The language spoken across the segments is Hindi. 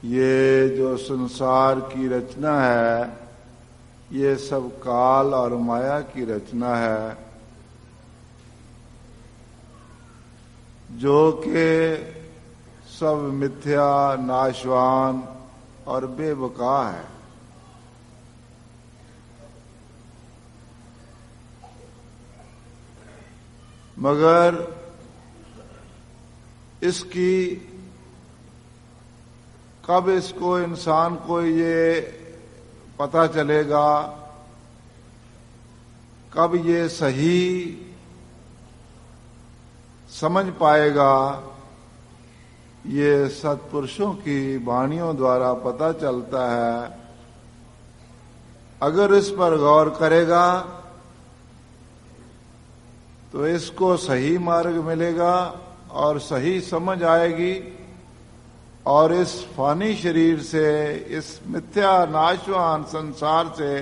ये जो संसार की रचना है, ये सब काल और माया की रचना है, जो कि सब मिथ्या, नाशवान और बेबका है। मगर इसकी कब इसको इंसान को ये पता चलेगा, कब ये सही समझ पाएगा, ये सत्पुरुषों की वाणियों द्वारा पता चलता है। अगर इस पर गौर करेगा तो इसको सही मार्ग मिलेगा और सही समझ आएगी, और इस फानी शरीर से, इस मिथ्या नाशवान संसार से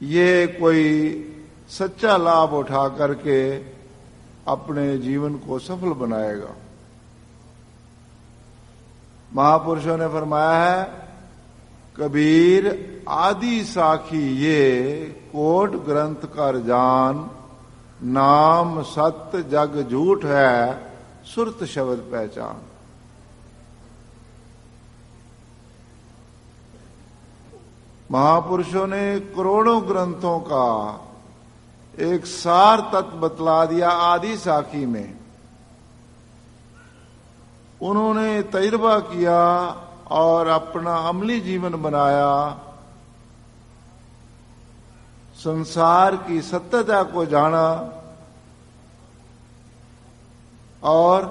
ये कोई सच्चा लाभ उठा करके अपने जीवन को सफल बनाएगा। महापुरुषों ने फरमाया है, कबीर आदि साखी ये कोट ग्रंथ कर जान, नाम सत्य जग झूठ है सुरत शब्द पहचान। महापुरुषों ने करोड़ों ग्रंथों का एक सार तत्व बतला दिया आदि साखी में। उन्होंने तजुर्बा किया और अपना अमली जीवन बनाया, संसार की सत्यता को जाना और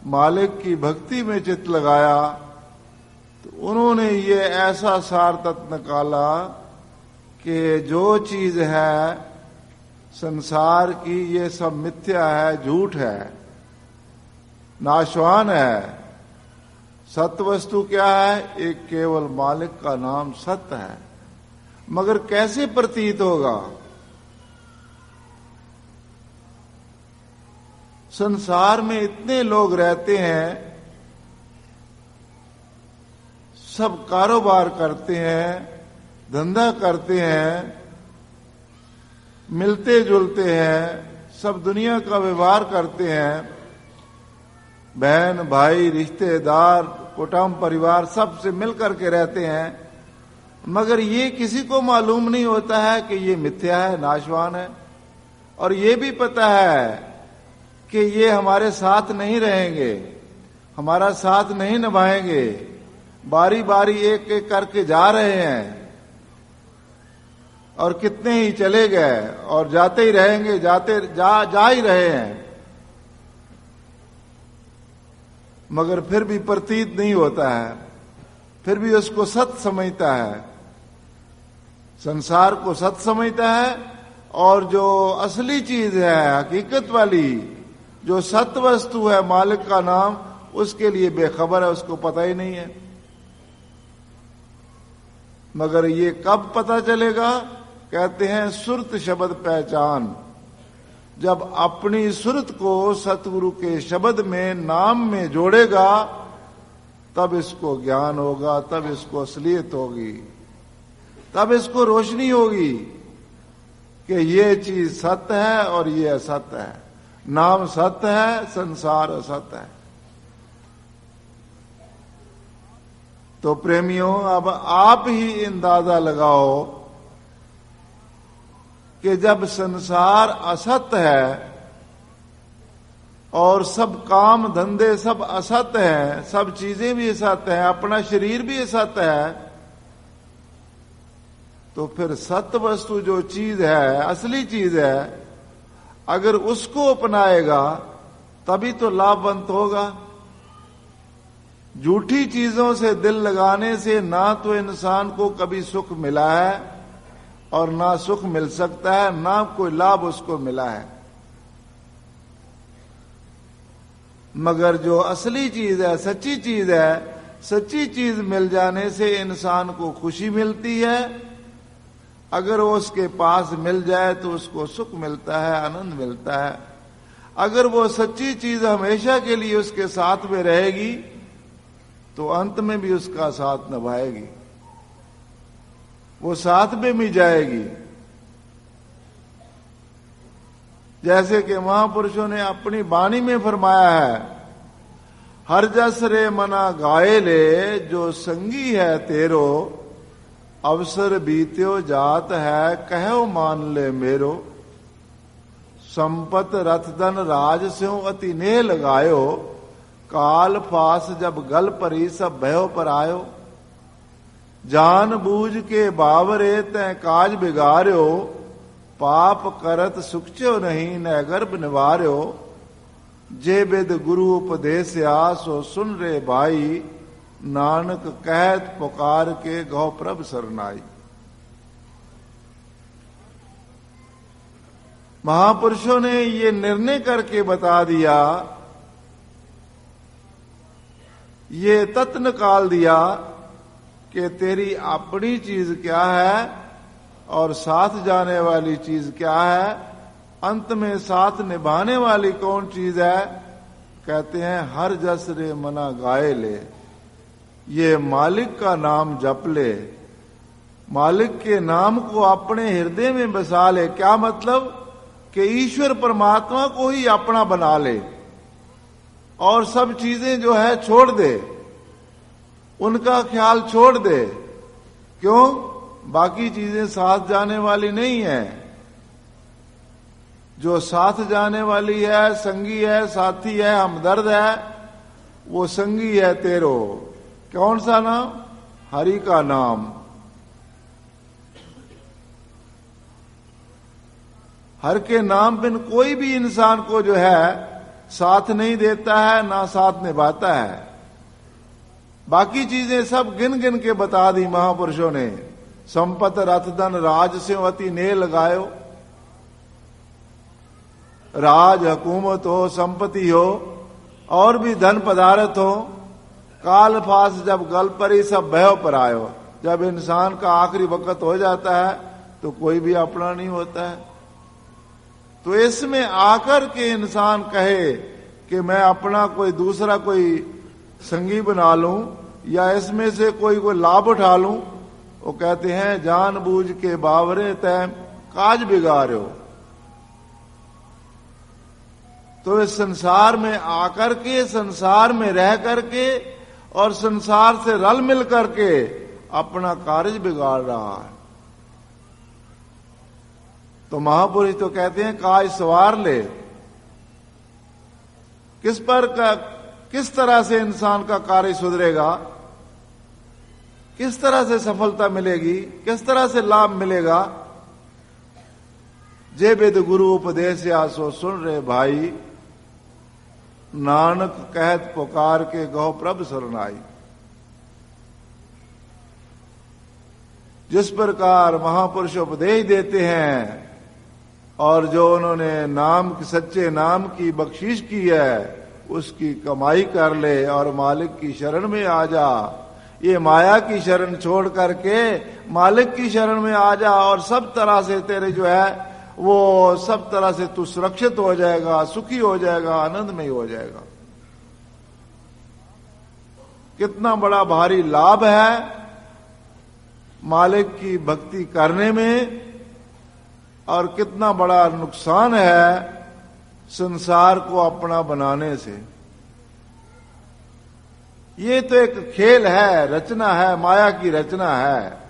मालिक की भक्ति में चित्त लगाया। तो उन्होंने ये ऐसा सार तत्व निकाला कि जो चीज है संसार की, ये सब मिथ्या है, झूठ है, नाशवान है। सत्य वस्तु क्या है? एक केवल मालिक का नाम सत्य है। मगर कैसे प्रतीत होगा? संसार में इतने लोग रहते हैं, सब कारोबार करते हैं, धंधा करते हैं, मिलते जुलते हैं, सब दुनिया का व्यवहार करते हैं, बहन भाई रिश्तेदार कुटुंब परिवार सब से मिल करके रहते हैं। मगर ये किसी को मालूम नहीं होता है कि ये मिथ्या है, नाशवान है। और ये भी पता है कि ये हमारे साथ नहीं रहेंगे, हमारा साथ नहीं निभाएंगे, बारी बारी एक एक करके जा रहे हैं और कितने ही चले गए और जाते ही रहेंगे, जा ही रहे हैं। मगर फिर भी प्रतीत नहीं होता है, फिर भी उसको सत्य समझता है, संसार को सत्य समझता है। और जो असली चीज है, हकीकत वाली जो सत्य वस्तु है, मालिक का नाम, उसके लिए बेखबर है, उसको पता ही नहीं है। मगर ये कब पता चलेगा? कहते हैं सुरत शब्द पहचान। जब अपनी सुरत को सतगुरु के शब्द में, नाम में जोड़ेगा, तब इसको ज्ञान होगा, तब इसको असलियत होगी, तब इसको रोशनी होगी कि ये चीज सत्य है और ये असत्य है। नाम सत्य है, संसार असत्य है। तो प्रेमियों, अब आप ही अंदाजा लगाओ कि जब संसार असत्य है और सब काम धंधे सब असत्य हैं, सब चीजें भी असत्य हैं, अपना शरीर भी असत्य है, तो फिर सत्य वस्तु जो चीज है, असली चीज है, अगर उसको अपनाएगा तभी तो लाभवंत होगा। झूठी चीजों से दिल लगाने से ना तो इंसान को कभी सुख मिला है और ना सुख मिल सकता है, ना कोई लाभ उसको मिला है। मगर जो असली चीज है, सच्ची चीज है, सच्ची चीज मिल जाने से इंसान को खुशी मिलती है। अगर वो उसके पास मिल जाए तो उसको सुख मिलता है, आनंद मिलता है। अगर वो सच्ची चीज हमेशा के लिए उसके साथ में रहेगी तो अंत में भी उसका साथ निभाएगी, वो साथ में भी जाएगी। जैसे कि महापुरुषों ने अपनी वाणी में फरमाया है, हर जस रे मना गाए ले, जो संगी है तेरो, अवसर बीत्यो जात है, कहो मान ले मेरो। संपत रथ धन राज स्यों अति नेह लगायो, काल फास जब गल परी सब भयो पर आयो। जान बूझ के बावरे तै काज बिगाड़ो, पाप करत सुखचो नहीं न गर्भ निवार्यो। जे विद गुरु उपदेशया सो सुन रे भाई, नानक कहत पुकार के गौ प्रभ सरनाई। महापुरुषों ने ये निर्णय करके बता दिया, ये तत्व निकाल दिया कि तेरी अपनी चीज क्या है और साथ जाने वाली चीज क्या है, अंत में साथ निभाने वाली कौन चीज है। कहते हैं हर जस रे मना गाए ले, ये मालिक का नाम जप ले, मालिक के नाम को अपने हृदय में बसा ले। क्या मतलब कि ईश्वर परमात्मा को ही अपना बना ले और सब चीजें जो है छोड़ दे, उनका ख्याल छोड़ दे। क्यों? बाकी चीजें साथ जाने वाली नहीं है। जो साथ जाने वाली है, संगी है, साथी है, हमदर्द है, वो संगी है तेरो। कौन सा नाम? हरि का नाम। हर के नाम बिन कोई भी इंसान को जो है साथ नहीं देता है, ना साथ निभाता है। बाकी चीजें सब गिन गिन के बता दी महापुरुषों ने। संपत रथ धन राज से अति नेह लगायो। राज हुकूमत हो, संपत्ति हो, और भी धन पदार्थ हो, काल फास जब गल परी सब भयो पर आयो। जब इंसान का आखिरी वक्त हो जाता है तो कोई भी अपना नहीं होता है। तो इसमें आकर के इंसान कहे कि मैं अपना कोई दूसरा कोई संगी बना लूं या इसमें से कोई लाभ उठा लूं, वो कहते हैं जानबूझ के बावरे तय काज बिगाड़ो। तो इस संसार में आकर के, संसार में रह करके और संसार से रल मिल करके अपना कार्य बिगाड़ रहा है। तो महापुरुष तो कहते हैं काज सवार ले। किस तरह से इंसान का कार्य सुधरेगा, किस तरह से सफलता मिलेगी, किस तरह से लाभ मिलेगा। जे वेद गुरु उपदेश या सो सुन रे भाई, नानक कहत पुकार के गौ प्रभ सरनाई। जिस प्रकार महापुरुष उपदेश देते हैं और जो उन्होंने नाम, सच्चे नाम की बख्शीश की है, उसकी कमाई कर ले और मालिक की शरण में आ जा। ये माया की शरण छोड़ करके मालिक की शरण में आ जा और सब तरह से तेरे जो है वो सब तरह से तू सुरक्षित हो जाएगा, सुखी हो जाएगा, आनंदमय हो जाएगा। कितना बड़ा भारी लाभ है मालिक की भक्ति करने में और कितना बड़ा नुकसान है संसार को अपना बनाने से। ये तो एक खेल है, रचना है, माया की रचना है।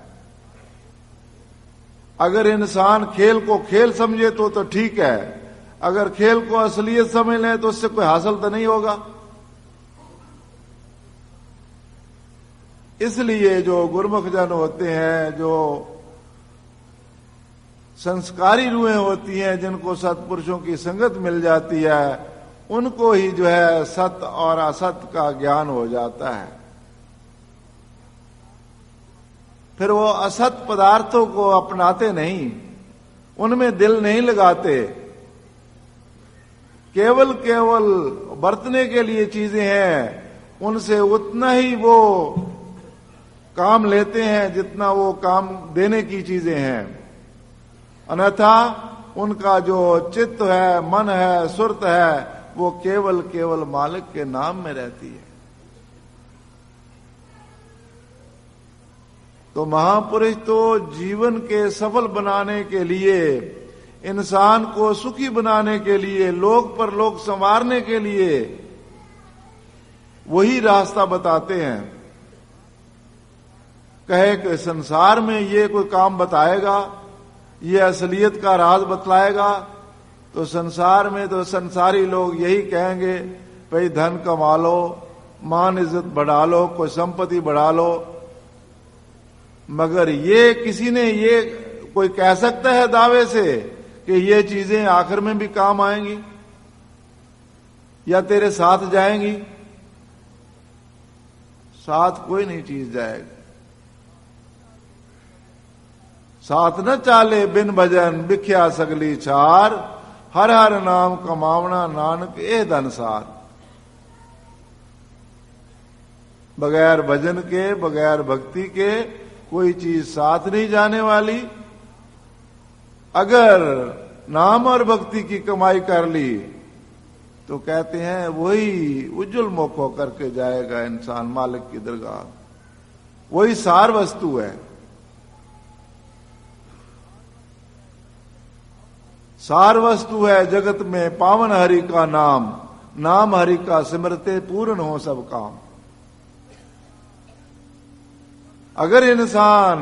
अगर इंसान खेल को खेल समझे तो ठीक है, अगर खेल को असलियत समझ ले तो उससे कोई हासिल तो नहीं होगा। इसलिए जो गुरुमुख जन होते हैं, जो संस्कारी रूहें होती हैं, जिनको सत्पुरुषों की संगत मिल जाती है, उनको ही जो है सत्य और असत्य का ज्ञान हो जाता है। फिर वो असत पदार्थों को अपनाते नहीं, उनमें दिल नहीं लगाते। केवल बरतने के लिए चीजें हैं, उनसे उतना ही वो काम लेते हैं जितना वो काम देने की चीजें हैं। अन्यथा उनका जो चित्त है, मन है, सुरत है, वो केवल मालिक के नाम में रहती है। तो महापुरुष तो जीवन के सफल बनाने के लिए, इंसान को सुखी बनाने के लिए, लोक पर लोक संवारने के लिए वही रास्ता बताते हैं। कहे कि संसार में ये कोई काम बताएगा, ये असलियत का राज बतलाएगा, तो संसार में तो संसारी लोग यही कहेंगे, भाई धन कमा लो, मान इज्जत बढ़ा लो, कोई संपत्ति बढ़ा लो। मगर ये किसी ने ये कोई कह सकता है दावे से कि ये चीजें आखिर में भी काम आएंगी या तेरे साथ जाएंगी? साथ कोई नहीं चीज जाएगी। साथ न चाले बिन भजन बिख्या सगली छार, हर हर नाम कमावना नानक ए धनसार। बगैर भजन के, बगैर भक्ति के कोई चीज साथ नहीं जाने वाली। अगर नाम और भक्ति की कमाई कर ली तो कहते हैं वही उज्जवल मुख होकर के जाएगा इंसान मालिक की दरगाह। वही सार वस्तु है। सार वस्तु है जगत में पावन हरि का नाम, नाम हरि का सिमरते पूर्ण हो सब काम। अगर इंसान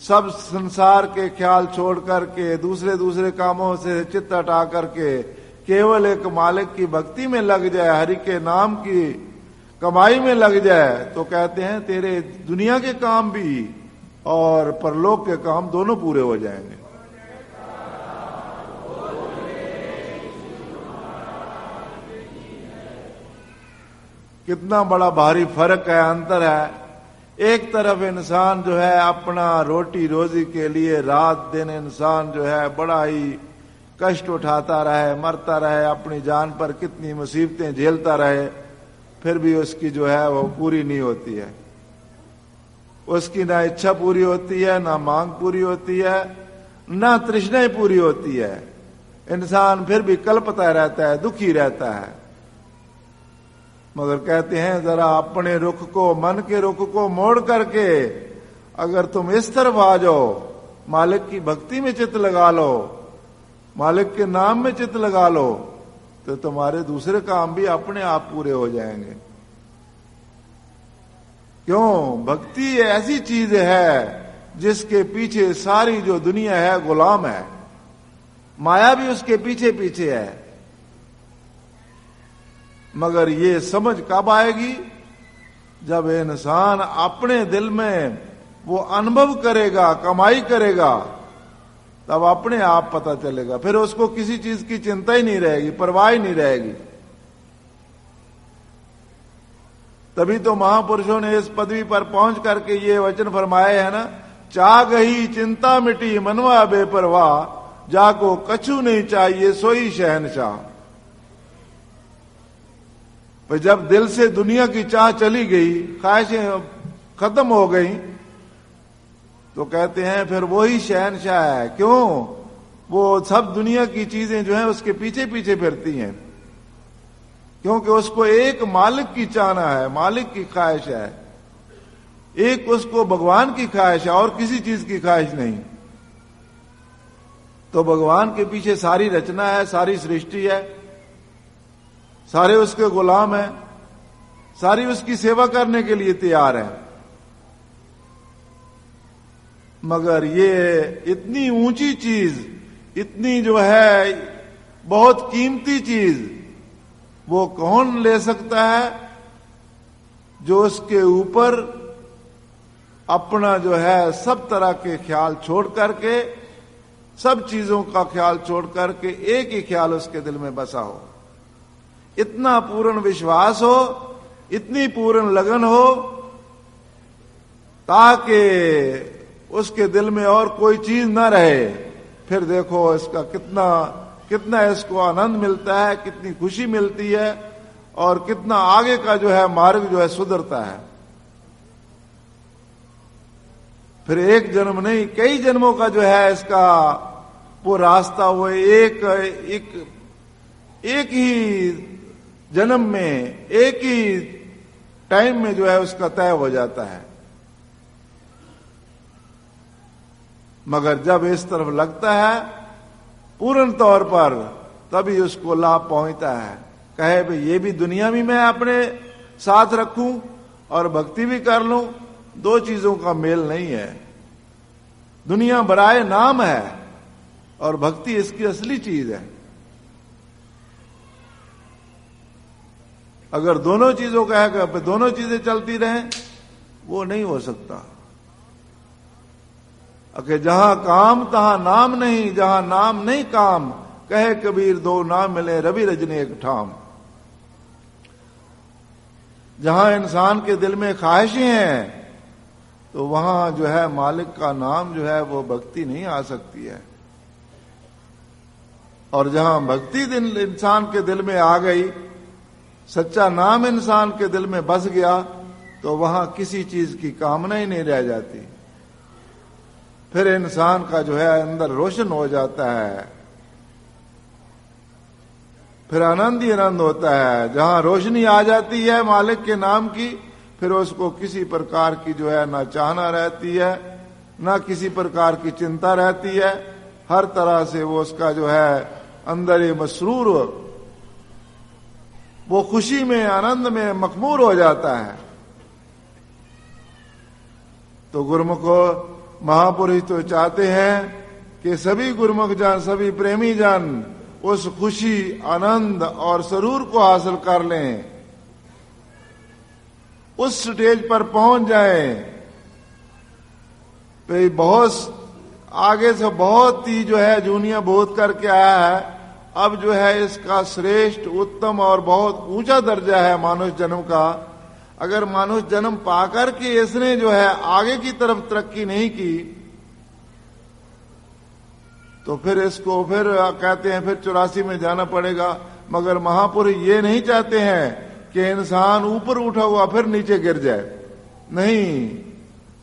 सब संसार के ख्याल छोड़ करके दूसरे दूसरे कामों से चित्त हटा करके केवल एक मालिक की भक्ति में लग जाए, हरि के नाम की कमाई में लग जाए, तो कहते हैं तेरे दुनिया के काम भी और परलोक के काम दोनों पूरे हो जाएंगे। कितना बड़ा भारी फर्क है, अंतर है। एक तरफ इंसान जो है अपना रोटी रोजी के लिए रात दिन इंसान जो है बड़ा ही कष्ट उठाता रहे, मरता रहे, अपनी जान पर कितनी मुसीबतें झेलता रहे, फिर भी उसकी जो है वो पूरी नहीं होती है। उसकी ना इच्छा पूरी होती है, ना मांग पूरी होती है, ना तृष्णाएं पूरी होती है। इंसान फिर भी कल्पता रहता है, दुखी रहता है। मगर कहते हैं जरा अपने रुख को, मन के रुख को मोड़ करके अगर तुम इस तरफ आ जाओ, मालिक की भक्ति में चित्त लगा लो, मालिक के नाम में चित्त लगा लो, तो तुम्हारे दूसरे काम भी अपने आप पूरे हो जाएंगे। क्यों? भक्ति ऐसी चीज है जिसके पीछे सारी जो दुनिया है गुलाम है, माया भी उसके पीछे पीछे है। मगर ये समझ कब आएगी? जब इंसान अपने दिल में वो अनुभव करेगा, कमाई करेगा, तब अपने आप पता चलेगा। फिर उसको किसी चीज की चिंता ही नहीं रहेगी, परवाह ही नहीं रहेगी। तभी तो महापुरुषों ने इस पदवी पर पहुंच करके ये वचन फरमाए है ना, चाह गई चिंता मिटी मनवा बेपरवाह, जाको कछु नहीं चाहिए सोई शहनशाह। पर जब दिल से दुनिया की चाह चली गई, ख्वाहिशें खत्म हो गई, तो कहते हैं फिर वही शहनशाह है। क्यों? वो सब दुनिया की चीजें जो हैं उसके पीछे पीछे फिरती हैं, क्योंकि उसको एक मालिक की चाहना है, मालिक की ख्वाहिश है, एक उसको भगवान की ख्वाहिश है और किसी चीज की ख्वाहिश नहीं। तो भगवान के पीछे सारी रचना है, सारी सृष्टि है, सारे उसके गुलाम हैं, सारी उसकी सेवा करने के लिए तैयार है। मगर ये इतनी ऊंची चीज, इतनी जो है बहुत कीमती चीज, वो कौन ले सकता है? जो उसके ऊपर अपना जो है सब तरह के ख्याल छोड़ करके, सब चीजों का ख्याल छोड़ करके एक ही ख्याल उसके दिल में बसा हो, इतना पूर्ण विश्वास हो, इतनी पूर्ण लगन हो, ताकि उसके दिल में और कोई चीज न रहे। फिर देखो इसका कितना कितना इसको आनंद मिलता है, कितनी खुशी मिलती है, और कितना आगे का जो है मार्ग जो है सुधरता है। फिर एक जन्म नहीं, कई जन्मों का जो है इसका वो रास्ता, वो एक ही जन्म में, एक ही टाइम में जो है उसका तय हो जाता है। मगर जब इस तरफ लगता है पूर्ण तौर पर, तभी उसको लाभ पहुंचता है। कहे भाई ये भी दुनिया भी मैं अपने साथ रखूं और भक्ति भी कर लूं, दो चीजों का मेल नहीं है। दुनिया बराए नाम है और भक्ति इसकी असली चीज है। अगर दोनों चीजों का है, दोनों चीजें चलती रहें, वो नहीं हो सकता। अगर जहां काम तहां नाम नहीं, जहां नाम नहीं काम, कहे कबीर दो नाम मिले रवि रजनी एक ठाम। जहां इंसान के दिल में ख्वाहिशें हैं, तो वहां जो है मालिक का नाम जो है वो भक्ति नहीं आ सकती है। और जहां भक्ति इंसान के दिल में आ गई, सच्चा नाम इंसान के दिल में बस गया, तो वहां किसी चीज की कामना ही नहीं रह जाती। फिर इंसान का जो है अंदर रोशन हो जाता है, फिर आनंद ही आनंद होता है। जहां रोशनी आ जाती है मालिक के नाम की, फिर उसको किसी प्रकार की जो है ना चाहना रहती है, ना किसी प्रकार की चिंता रहती है। हर तरह से वो उसका जो है अंदर ही मसरूर, वो खुशी में आनंद में मखमूर हो जाता है। तो गुरुमुखो महापुरुष तो चाहते हैं कि सभी गुरुमुख जन, सभी प्रेमी जन उस खुशी, आनंद और सरूर को हासिल कर लें, उस स्टेज पर पहुंच जाएं। तो बहुत आगे से बहुत ही जो है दुनिया बोध करके आया है। अब जो है इसका श्रेष्ठ, उत्तम और बहुत ऊंचा दर्जा है मानुष जन्म का। अगर मानुष जन्म पाकर के इसने जो है आगे की तरफ तरक्की नहीं की, तो फिर इसको फिर कहते हैं फिर 84 में जाना पड़ेगा। मगर महापुरुष ये नहीं चाहते हैं कि इंसान ऊपर उठा हुआ फिर नीचे गिर जाए। नहीं,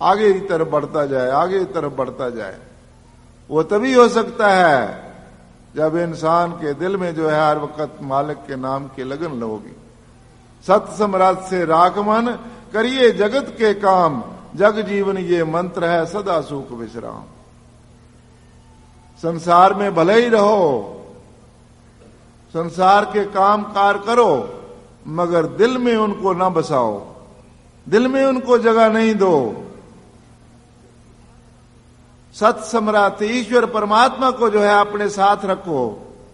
आगे की तरफ बढ़ता जाए, आगे की तरफ बढ़ता जाए। वो तभी हो सकता है जब इंसान के दिल में जो है हर वक्त मालिक के नाम की लगन होगी। सत सम्राट से राख मन, करिए जगत के काम, जग जीवन ये मंत्र है सदा सुख विश्राम। संसार में भले ही रहो, संसार के काम कार करो, मगर दिल में उनको ना बसाओ, दिल में उनको जगह नहीं दो। सत सम्राट ईश्वर परमात्मा को जो है अपने साथ रखो,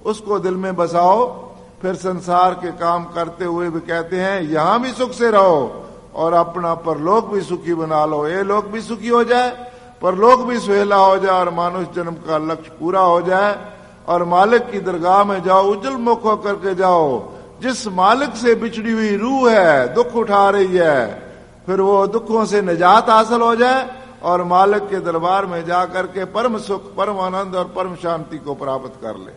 उसको दिल में बसाओ। फिर संसार के काम करते हुए भी कहते हैं यहां भी सुख से रहो और अपना परलोक भी सुखी बना लो। ये लोक भी सुखी हो जाए, परलोक भी सुहेला हो जाए और मानुष जन्म का लक्ष्य पूरा हो जाए। और मालिक की दरगाह में जाओ, उज्जवल मुख होकर के जाओ। जिस मालिक से बिछड़ी हुई रूह है, दुख उठा रही है, फिर वो दुखों से निजात हासिल हो जाए और मालिक के दरबार में जाकर के परम सुख, परम आनंद और परम शांति को प्राप्त कर ले।